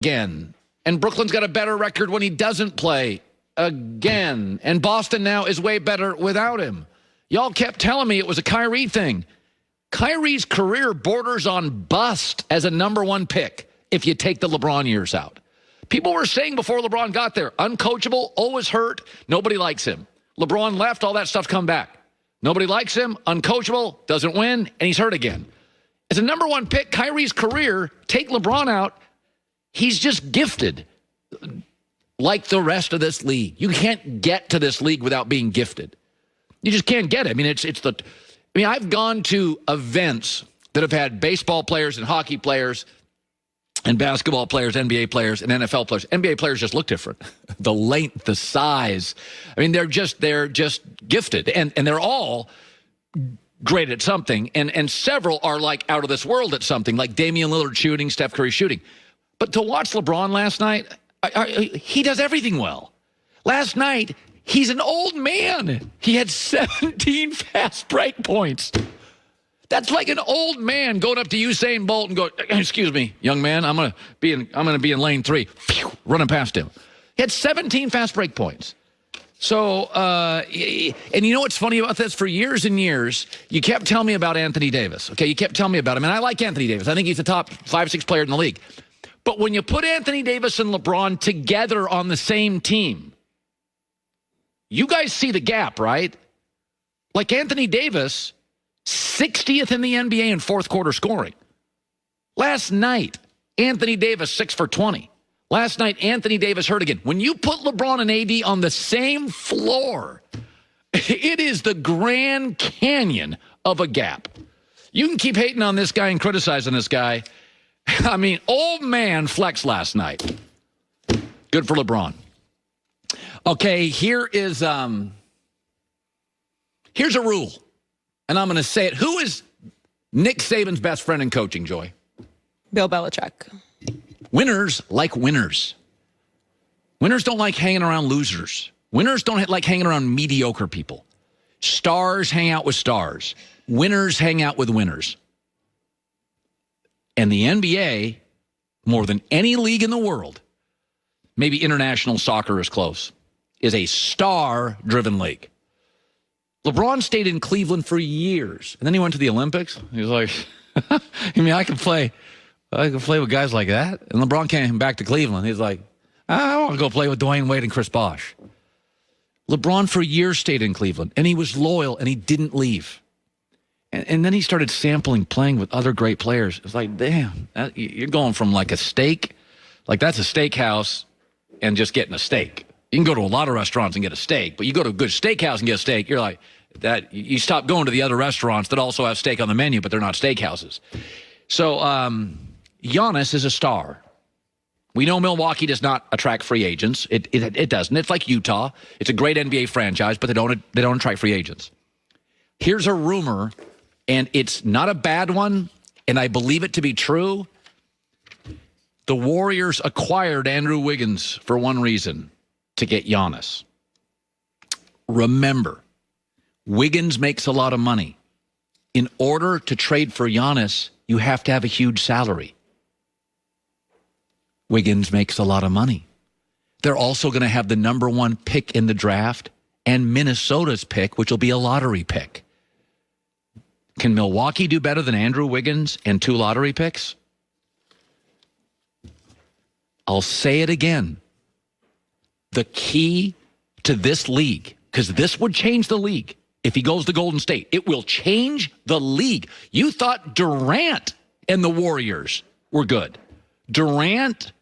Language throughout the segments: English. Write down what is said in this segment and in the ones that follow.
again. And Brooklyn's got a better record when he doesn't play again. And Boston now is way better without him. Y'all kept telling me it was a Kyrie thing. Kyrie's career borders on bust as a number one pick if you take the LeBron years out. People were saying before LeBron got there, uncoachable, always hurt, nobody likes him. LeBron left, all that stuff come back. Nobody likes him, uncoachable, doesn't win, and he's hurt again. As a number one pick, Kyrie's career, take LeBron out, he's just gifted like the rest of this league. You can't get to this league without being gifted. You just can't get it. I mean, I've gone to events that have had baseball players and hockey players and basketball players, NBA players, and NFL players. NBA players just look different. The length, the size. I mean, they're just gifted. And they're all great at something. And several are like out of this world at something, like Damian Lillard shooting, Steph Curry shooting. But to watch LeBron last night, he does everything well. Last night, he's an old man. He had 17 fast break points. That's like an old man going up to Usain Bolt and going, "Excuse me, young man, I'm gonna be in lane 3." Phew, running past him. He had 17 fast break points. So, and you know what's funny about this? For years and years, you kept telling me about Anthony Davis. Okay, you kept telling me about him, and I like Anthony Davis. I think he's the top 5-6 player in the league. But when you put Anthony Davis and LeBron together on the same team, you guys see the gap, right? Like Anthony Davis, 60th in the NBA in fourth quarter scoring. Last night, Anthony Davis, 6 for 20. Last night, Anthony Davis hurt again. When you put LeBron and AD on the same floor, it is the Grand Canyon of a gap. You can keep hating on this guy and criticizing this guy. I mean, old man flex last night. Good for LeBron. Okay, here's a rule, and I'm going to say it. Who is Nick Saban's best friend in coaching, Joy? Bill Belichick. Winners like winners. Winners don't like hanging around losers. Winners don't like hanging around mediocre people. Stars hang out with stars. Winners hang out with winners. And the NBA, more than any league in the world, maybe international soccer is close, is a star-driven league. LeBron stayed in Cleveland for years, and then he went to the Olympics. He was like, I can play with guys like that. And LeBron came back to Cleveland. He's like, I want to go play with Dwayne Wade and Chris Bosh. LeBron for years stayed in Cleveland, and he was loyal, and he didn't leave. And then he started sampling playing with other great players. It's like, damn, you're going from like a steak, like that's a steakhouse, and just getting a steak. You can go to a lot of restaurants and get a steak, but you go to a good steakhouse and get a steak, you're like, that. You stop going to the other restaurants that also have steak on the menu, but they're not steakhouses. So Giannis is a star. We know Milwaukee does not attract free agents. It doesn't. It's like Utah. It's a great NBA franchise, but they don't attract free agents. Here's a rumor, and it's not a bad one, and I believe it to be true. The Warriors acquired Andrew Wiggins for one reason, to get Giannis. Remember, Wiggins makes a lot of money. In order to trade for Giannis, you have to have a huge salary. Wiggins makes a lot of money. They're also going to have the number one pick in the draft and Minnesota's pick, which will be a lottery pick. Can Milwaukee do better than Andrew Wiggins and 2 lottery picks? I'll say it again. The key to this league, because this would change the league if he goes to Golden State. It will change the league. You thought Durant and the Warriors were good. Durant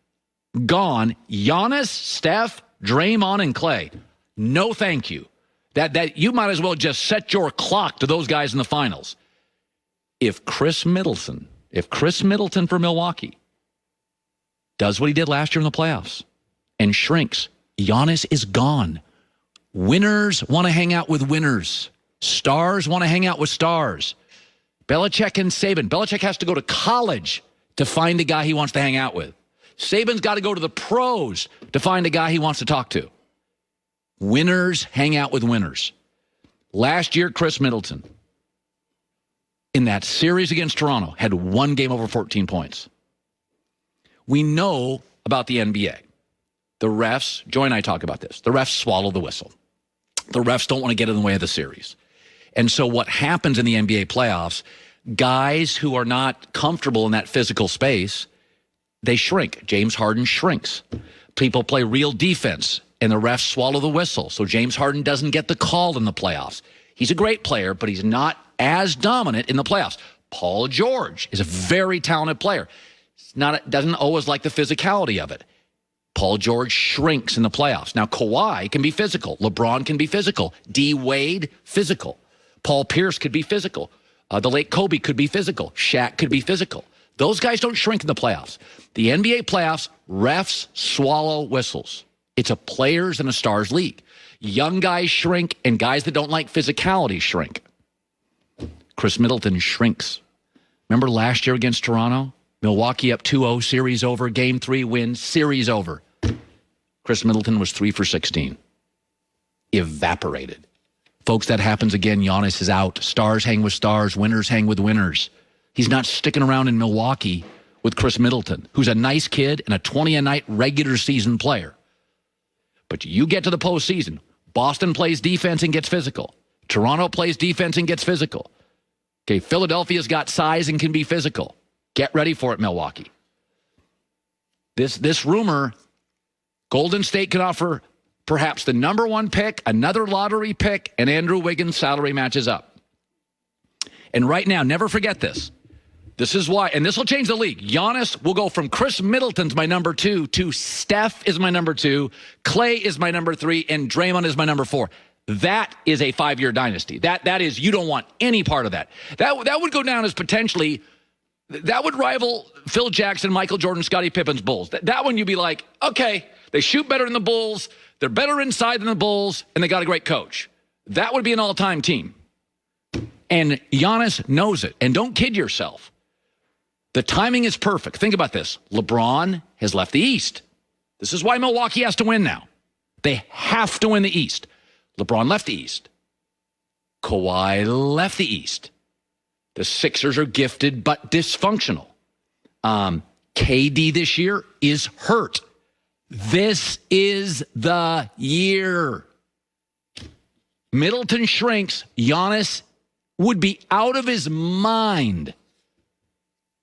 gone. Giannis, Steph, Draymond, and Clay. No, thank you. That you might as well just set your clock to those guys in the finals. If Chris Middleton for Milwaukee does what he did last year in the playoffs and shrinks, Giannis is gone. Winners want to hang out with winners. Stars want to hang out with stars. Belichick and Saban. Belichick has to go to college to find a guy he wants to hang out with. Saban's got to go to the pros to find a guy he wants to talk to. Winners hang out with winners. Last year, Chris Middleton, in that series against Toronto, had one game over 14 points. We know about the NBA. The refs, Joy and I talk about this, the refs swallow the whistle. The refs don't want to get in the way of the series. And so what happens in the NBA playoffs, guys who are not comfortable in that physical space, they shrink. James Harden shrinks. People play real defense, and the refs swallow the whistle. So James Harden doesn't get the call in the playoffs. He's a great player, but he's not as dominant in the playoffs. Paul George is a very talented player. Doesn't always like the physicality of it. Paul George shrinks in the playoffs. Now, Kawhi can be physical. LeBron can be physical. D. Wade, physical. Paul Pierce could be physical. The late Kobe could be physical. Shaq could be physical. Those guys don't shrink in the playoffs. The NBA playoffs, refs swallow whistles. It's a players and a stars league. Young guys shrink, and guys that don't like physicality shrink. Chris Middleton shrinks. Remember last year against Toronto? Milwaukee up 2-0, series over, game 3 win, series over. Chris Middleton was 3 for 16. Evaporated. Folks, that happens again. Giannis is out. Stars hang with stars. Winners hang with winners. He's not sticking around in Milwaukee with Chris Middleton, who's a nice kid and a 20-a-night regular season player. But you get to the postseason. Boston plays defense and gets physical. Toronto plays defense and gets physical. Okay, Philadelphia's got size and can be physical. Get ready for it, Milwaukee. This rumor, Golden State can offer perhaps the number 1 pick, another lottery pick, and Andrew Wiggins' salary matches up. And right now, never forget this. This is why, and this will change the league. Giannis will go from Chris Middleton's my number 2 to Steph is my number 2, Clay is my number 3, and Draymond is my number 4. That is a 5-year dynasty. That is, you don't want any part of that. That would go down as potentially, that would rival Phil Jackson, Michael Jordan, Scottie Pippen's Bulls. That one you'd be like, okay, they shoot better than the Bulls, they're better inside than the Bulls, and they got a great coach. That would be an all-time team. And Giannis knows it. And don't kid yourself. The timing is perfect. Think about this. LeBron has left the East. This is why Milwaukee has to win now. They have to win the East. LeBron left the East. Kawhi left the East. The Sixers are gifted but dysfunctional. KD this year is hurt. This is the year. Middleton shrinks. Giannis would be out of his mind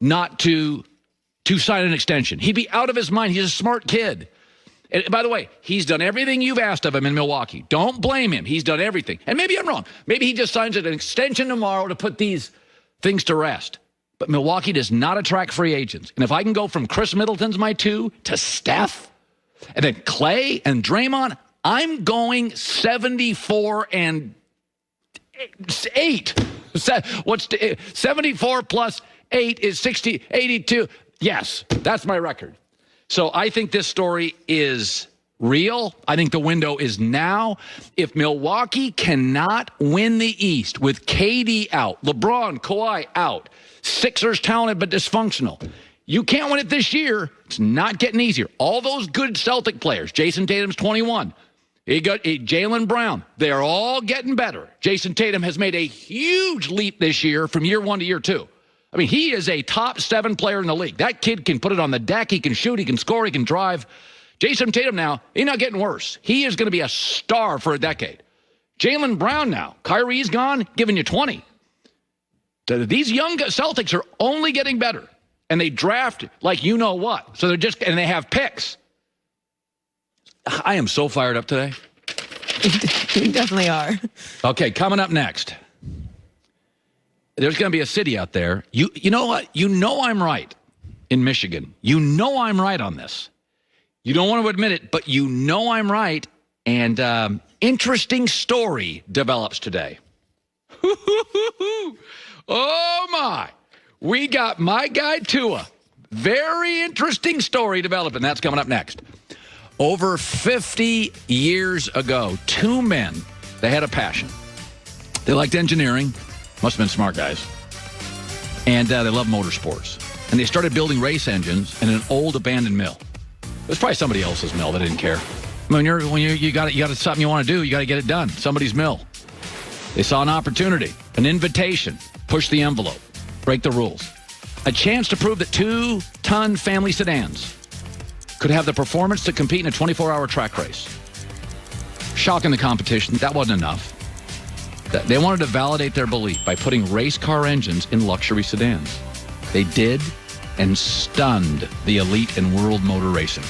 not to sign an extension. He'd be out of his mind. He's a smart kid. And by the way, he's done everything you've asked of him in Milwaukee. Don't blame him. He's done everything. And maybe I'm wrong. Maybe he just signs an extension tomorrow to put these things to rest. But Milwaukee does not attract free agents. And if I can go from Chris Middleton's my 2 to Steph, and then Clay and Draymond, I'm going 74 and 8. What's 74 plus 8 is 60, 82. Yes, that's my record. So I think this story is real. I think the window is now. If Milwaukee cannot win the East with KD out, LeBron, Kawhi out, Sixers talented but dysfunctional, you can't win it this year. It's not getting easier. All those good Celtic players, Jason Tatum's 21. You got Jaylen Brown. They're all getting better. Jason Tatum has made a huge leap this year from year 1 to year 2. I mean, he is a top 7 player in the league. That kid can put it on the deck. He can shoot. He can score. He can drive. Jason Tatum now, he's not getting worse. He is going to be a star for a decade. Jaylen Brown now. Kyrie's gone, giving you 20. These young Celtics are only getting better. And they draft like you know what. So and they have picks. I am so fired up today. You definitely are. Okay, coming up next. There's going to be a city out there. You know what? You know I'm right in Michigan. You know I'm right on this. You don't want to admit it, but you know I'm right. And interesting story develops today. Oh, my. We got my guy, Tua. Very interesting story developing. That's coming up next. Over 50 years ago, 2 men, they had a passion. They liked engineering. Must have been smart guys. And they loved motorsports. And they started building race engines in an old abandoned mill. It was probably somebody else's mill. They didn't care. I mean, you got something you want to do, you got to get it done. Somebody's mill. They saw an opportunity, an invitation, push the envelope, break the rules. A chance to prove that 2-ton family sedans could have the performance to compete in a 24-hour track race. Shocking the competition. That wasn't enough. They wanted to validate their belief by putting race car engines in luxury sedans. They did, and stunned the elite in world motor racing.